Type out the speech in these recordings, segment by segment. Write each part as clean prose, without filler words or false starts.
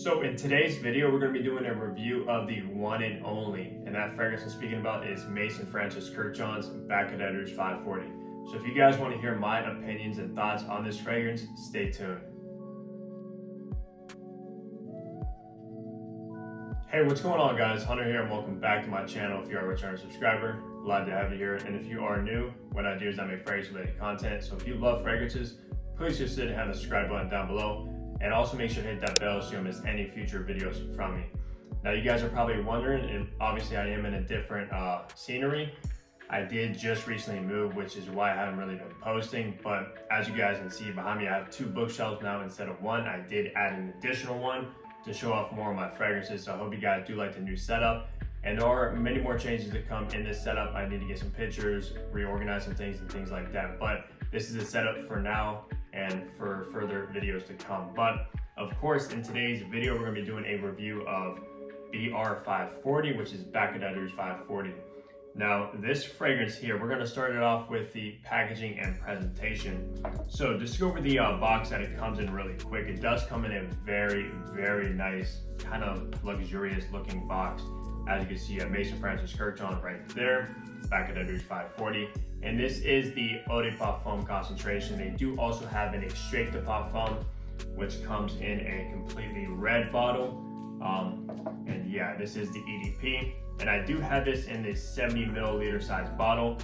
So in today's video, we're going to be doing a review of the one and only, and that fragrance I'm speaking about is Maison Kurkdjian Baccarat Rouge 540. So if you guys want to hear my opinions and thoughts on this fragrance, stay tuned. Hey, what's going on guys? Hunter here and welcome back to my channel. If you are a returning subscriber, glad to have you here. And if you are new, what I do is I make fragrance related content. So if you love fragrances, please just hit the subscribe button down below. And also make sure to hit that bell so you don't miss any future videos from me. Now you guys are probably wondering, and obviously I am in a different scenery. I did just recently move, which is why I haven't really been posting. But as you guys can see behind me, I have two bookshelves now instead of one. I did add an additional one to show off more of my fragrances. So I hope you guys do like the new setup. And there are many more changes to come in this setup. I need to get some pictures, reorganize some things and things like that. But this is a setup for now and for further videos to come. But of course, in today's video, we're gonna be doing a review of BR 540, which is Baccarat Rouge 540. Now, this fragrance here, we're gonna start it off with the packaging and presentation. So just to go over the box that it comes in really quick, it does come in a very, very nice, kind of luxurious looking box. As you can see, a Maison Kurkdjian right there, Baccarat Rouge 540. And this is the eau de parfum concentration. They do also have an extrait de parfum, which comes in a completely red bottle. And yeah, this is the EDP. And I do have this in the 70 milliliter size bottle,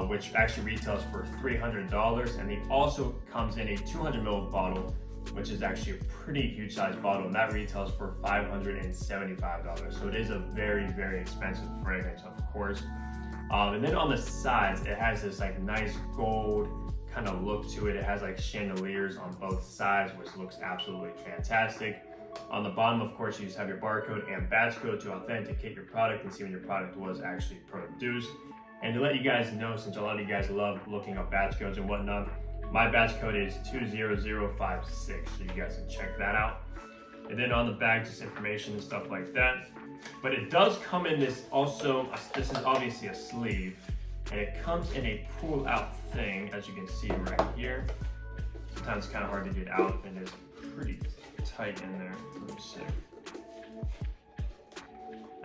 which actually retails for $300. And it also comes in a 200 ml bottle, which is actually a pretty huge size bottle, and that retails for $575. So it is a very, very expensive fragrance, of course. And then on the sides, it has this like nice gold kind of look to it. It has like chandeliers on both sides, which looks absolutely fantastic. On the bottom, of course, you just have your barcode and batch code to authenticate your product and see when your product was actually produced. And to let you guys know, since a lot of you guys love looking up batch codes and whatnot, my batch code is 20056, so you guys can check that out. And then on the back, just information and stuff like that. But it does come in this also, this is obviously a sleeve, and it comes in a pull out thing, as you can see right here. Sometimes it's kind of hard to get out, and it's pretty tight in there. Let me see.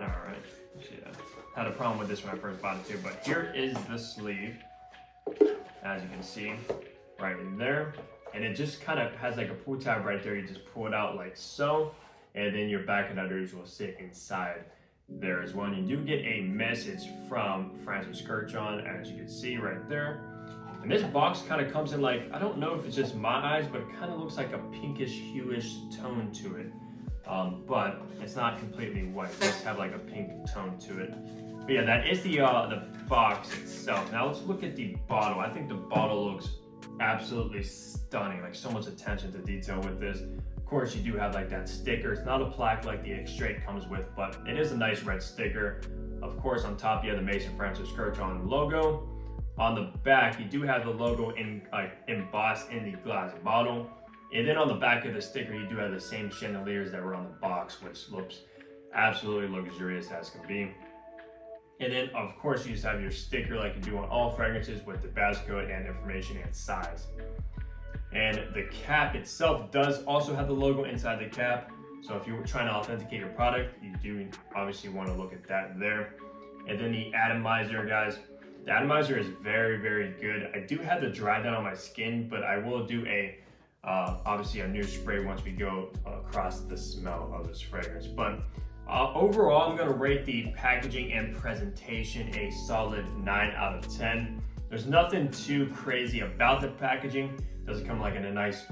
All right, so yeah, had a problem with this when I first bought it too, but here is the sleeve, as you can see, right in there. And it just kind of has like a pull tab right there. You just pull it out like so, and then your Baccarat Rouge will sit inside there as well. And you do get a message from Kurkdjian, as you can see right there. And this box kind of comes in like, I don't know if it's just my eyes, but it kind of looks like a pinkish hueish tone to it. But it's not completely white. It does have like a pink tone to it. But yeah, that is the box itself. Now let's look at the bottle. I think the bottle looks absolutely stunning, like so much attention to detail with this. Of course, you do have like that sticker. It's not a plaque like the extrait comes with, but it is a nice red sticker. Of course, on top you have the Maison Kurkdjian logo. On the back, you do have the logo embossed in the glass bottle. And then on the back of the sticker, you do have the same chandeliers that were on the box, which looks absolutely luxurious as can be. And then, of course, you just have your sticker like you do on all fragrances with the batch code and information and size. And the cap itself does also have the logo inside the cap. So if you were trying to authenticate your product, you do obviously want to look at that there. And then the atomizer, guys. The atomizer is very, very good. I do have to dry that on my skin, but I will do obviously a new spray once we go across the smell of this fragrance. But overall, I'm gonna rate the packaging and presentation a solid 9 out of 10. There's nothing too crazy about the packaging. It doesn't come like in a nice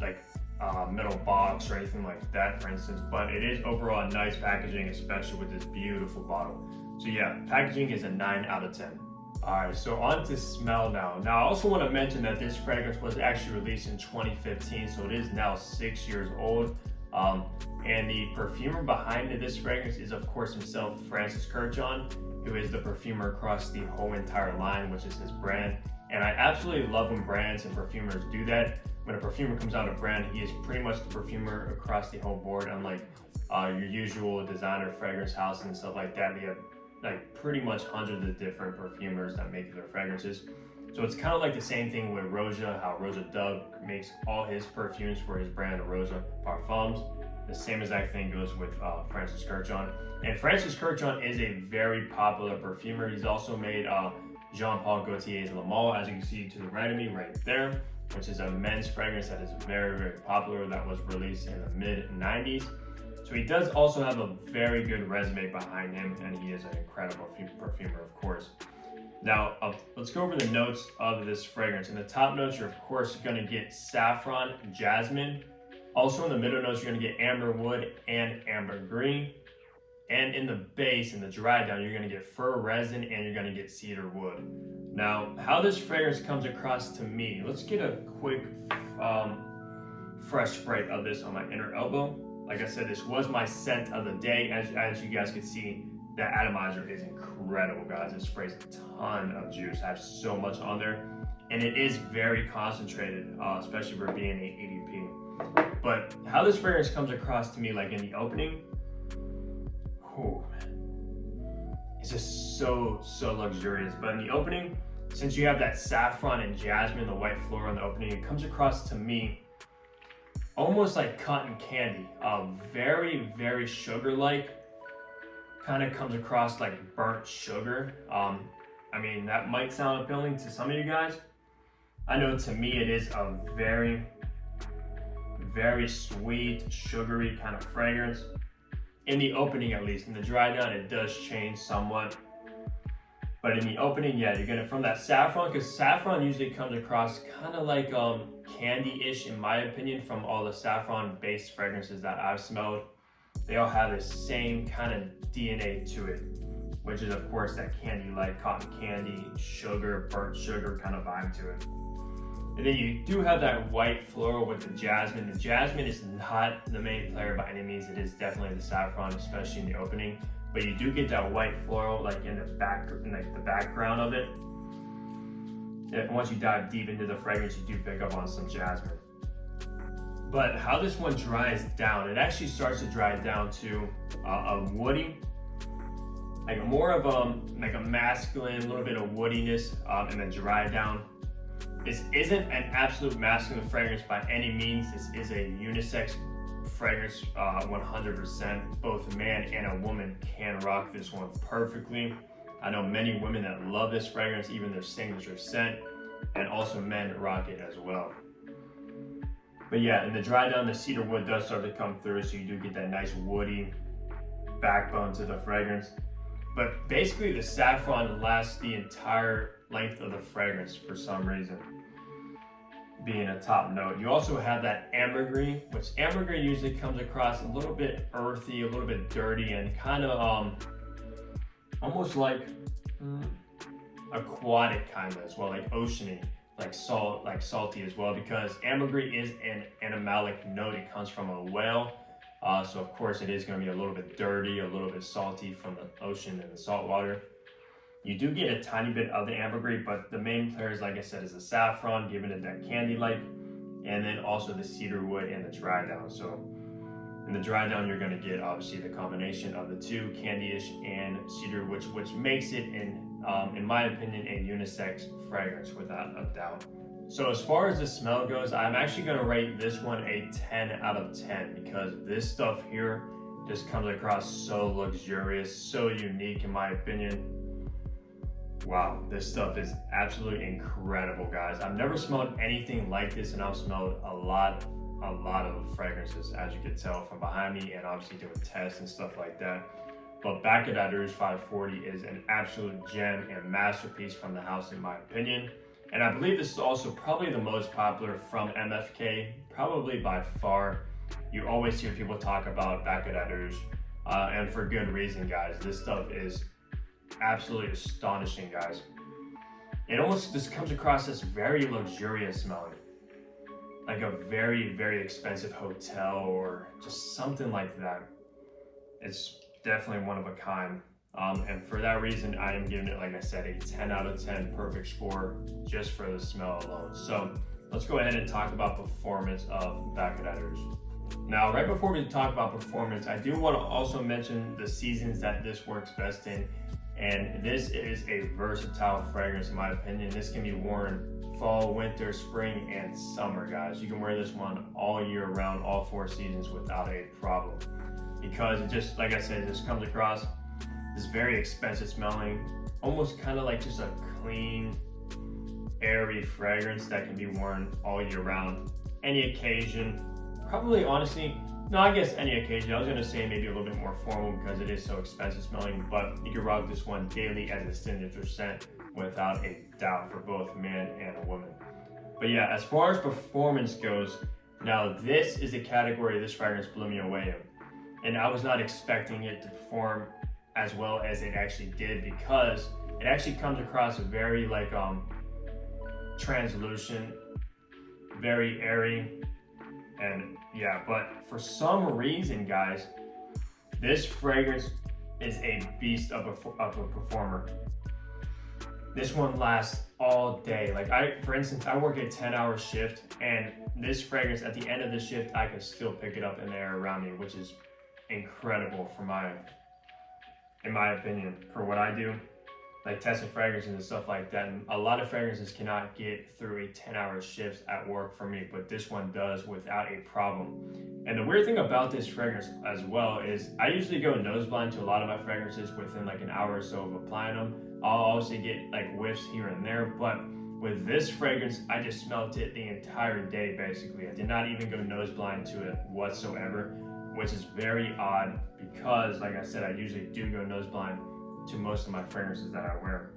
metal box or anything like that, for instance, but it is overall a nice packaging, especially with this beautiful bottle. So yeah, packaging is a 9 out of 10. All right, so on to smell now. Now, I also want to mention that this fragrance was actually released in 2015, so it is now 6 years old. And the perfumer behind this fragrance is, of course, himself, Kurkdjian, who is the perfumer across the whole entire line, which is his brand. And I absolutely love when brands and perfumers do that. When a perfumer comes out of brand, he is pretty much the perfumer across the whole board, unlike your usual designer fragrance houses and stuff like that. They have like pretty much hundreds of different perfumers that make their fragrances. So it's kind of like the same thing with Roja, how Roja Dove makes all his perfumes for his brand of Roja Parfums. The same exact thing goes with Francis Kurkdjian. And Francis Kurkdjian is a very popular perfumer. He's also made Jean-Paul Gaultier's Le Male, as you can see to the right of me, right there, which is a men's fragrance that is very, very popular, that was released in the mid-90s. So he does also have a very good resume behind him, and he is an incredible perfumer, of course. Now, let's go over the notes of this fragrance. In the top notes, you're of course gonna get saffron, jasmine. Also in the middle notes, you're gonna get amber wood and ambergris. And in the base, in the dry down, you're gonna get fir resin and you're gonna get cedar wood. Now, how this fragrance comes across to me, let's get a quick fresh spray of this on my inner elbow. Like I said, this was my scent of the day. As you guys can see, the atomizer is incredible, guys. It sprays a ton of juice. I have so much on there. And it is very concentrated, especially for being an ADP. But how this fragrance comes across to me, like in the opening, it's just so luxurious. But in the opening, since you have that saffron and jasmine, the white floral in the opening, it comes across to me almost like cotton candy. Very, very sugar-like. Kind of comes across like burnt sugar. I mean, that might sound appealing to some of you guys. I know to me it is a very, very sweet, sugary kind of fragrance. In the opening, at least. In the dry down, it does change somewhat. But in the opening, yeah, you're gonna, from that saffron, because saffron usually comes across kind of like candy-ish, in my opinion, from all the saffron-based fragrances that I've smelled. They all have the same kind of DNA to it, which is, of course, that candy-like cotton candy, sugar, burnt sugar kind of vibe to it. And then you do have that white floral with the jasmine. The jasmine is not the main player by any means. It is definitely the saffron, especially in the opening. But you do get that white floral like in the background of it. And once you dive deep into the fragrance, you do pick up on some jasmine. But how this one dries down, it actually starts to dry down to a woody, like more of like a masculine, a little bit of woodiness, and then dry down. This isn't an absolute masculine fragrance by any means. This is a unisex fragrance, 100%. Both a man and a woman can rock this one perfectly. I know many women that love this fragrance, even their signature scent, and also men rock it as well. But yeah, in the dry down, the cedar wood does start to come through, so you do get that nice woody backbone to the fragrance. But basically the saffron lasts the entire length of the fragrance for some reason, being a top note. You also have that ambergris, which ambergris usually comes across a little bit earthy, a little bit dirty, and kind of almost like aquatic kind of as well, like oceany, like salty as well, because ambergris is an animalic note. It comes from a whale. So of course it is going to be a little bit dirty, a little bit salty from the ocean and the salt water. You do get a tiny bit of the ambergris, but the main players, like I said, is the saffron, giving it that candy-like, and then also the cedar wood and the dry down. So in the dry down, you're going to get obviously the combination of the two, candy-ish and cedar, which makes it, in my opinion, a unisex fragrance without a doubt. So as far as the smell goes, I'm actually going to rate this one a 10 out of 10 because this stuff here just comes across so luxurious, so unique in my opinion. Wow, this stuff is absolutely incredible, guys. I've never smelled anything like this, and I've smelled a lot of fragrances, as you can tell from behind me, and obviously doing tests and stuff like that. But Baccarat Rouge 540 is an absolute gem and masterpiece from the house, in my opinion. And I believe this is also probably the most popular from MFK, probably by far. You always hear people talk about Baccarat Rouge, and for good reason, guys. This stuff is absolutely astonishing, guys. It almost just comes across as very luxurious smelling, like a very, very expensive hotel or just something like that. It's definitely one of a kind. And for that reason, I am giving it, like I said, a 10 out of 10 perfect score just for the smell alone. So let's go ahead and talk about performance of Baccarat Rouge. Now, right before we talk about performance, I do want to also mention the seasons that this works best in. And this is a versatile fragrance in my opinion. This can be worn fall, winter, spring, and summer, guys. You can wear this one all year round, all 4 seasons without a problem. Because it just, like I said, it just comes across this very expensive smelling, almost kind of like just a clean, airy fragrance that can be worn all year round. Any occasion, probably honestly, no, I guess any occasion. I was gonna say maybe a little bit more formal because it is so expensive smelling, but you can rock this one daily as a signature scent without a doubt for both man and a woman. But yeah, as far as performance goes, now this is a category this fragrance blew me away in. And I was not expecting it to perform as well as it actually did, because it actually comes across very like translucent, very airy, and yeah, but for some reason, guys, this fragrance is a beast of a performer. This one lasts all day. Like for instance, I work a 10-hour shift, and this fragrance at the end of the shift, I can still pick it up in the air around me, which is incredible in my opinion, for what I do, like testing fragrances and stuff like that. And a lot of fragrances cannot get through a 10-hour shift at work for me, but this one does without a problem. And the weird thing about this fragrance as well is I usually go nose blind to a lot of my fragrances within like an hour or so of applying them. I'll also get like whiffs here and there, but with this fragrance, I just smelled it the entire day basically. I did not even go nose blind to it whatsoever, which is very odd because, like I said, I usually do go nose blind to most of my fragrances that I wear,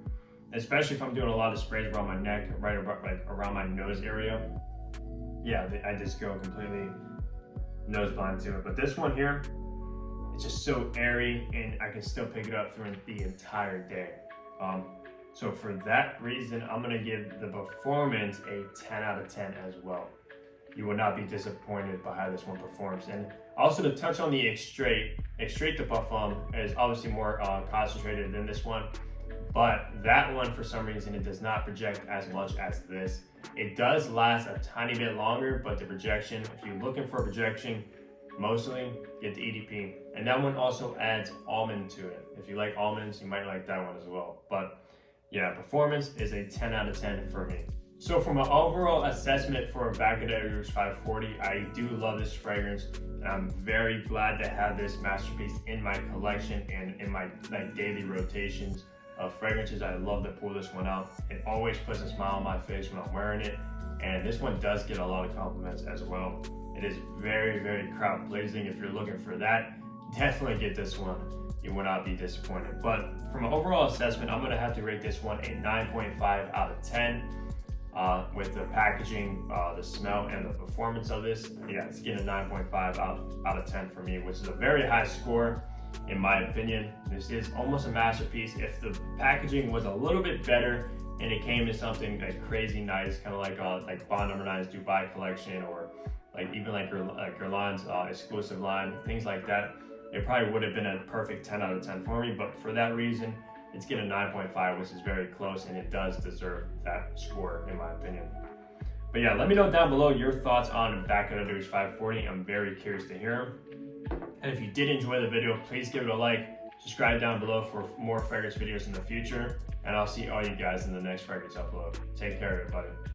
especially if I'm doing a lot of sprays around my neck, right about, like around my nose area. Yeah, I just go completely nose blind to it. But this one here, it's just so airy, and I can still pick it up through the entire day. So for that reason, I'm gonna give the performance a 10 out of 10 as well. You will not be disappointed by how this one performs. And also to touch on the extrait de parfum is obviously more concentrated than this one, but that one for some reason it does not project as much as this. It does last a tiny bit longer, but the projection, if you're looking for a projection, mostly get the EDP. And that one also adds almond to it. If you like almonds, you might like that one as well. But yeah, performance is a 10 out of 10 for me. So from an overall assessment for a Baccarat Rouge 540, I do love this fragrance, and I'm very glad to have this masterpiece in my collection and in my like daily rotations of fragrances. I love to pull this one out. It always puts a smile on my face when I'm wearing it, and this one does get a lot of compliments as well. It is very, very crowd pleasing. If you're looking for that, definitely get this one. You will not be disappointed. But from an overall assessment, I'm gonna have to rate this one a 9.5 out of 10. With the packaging, the smell, and the performance of this, yeah, it's getting a 9.5 out of 10 for me, which is a very high score in my opinion. This is almost a masterpiece. If the packaging was a little bit better and it came in something like crazy nice, kind of like Bond No. 9's Dubai collection, or like even like Guerlain's exclusive line, things like that, it probably would have been a perfect 10 out of 10 for me. But for that reason, it's getting a 9.5, which is very close, and it does deserve that score in my opinion. But yeah, let me know down below your thoughts on Baccarat Rouge 540. I'm very curious to hear them. And if you did enjoy the video, please give it a like, subscribe down below for more fragrance videos in the future, and I'll see all you guys in the next fragrance upload. Take care, everybody.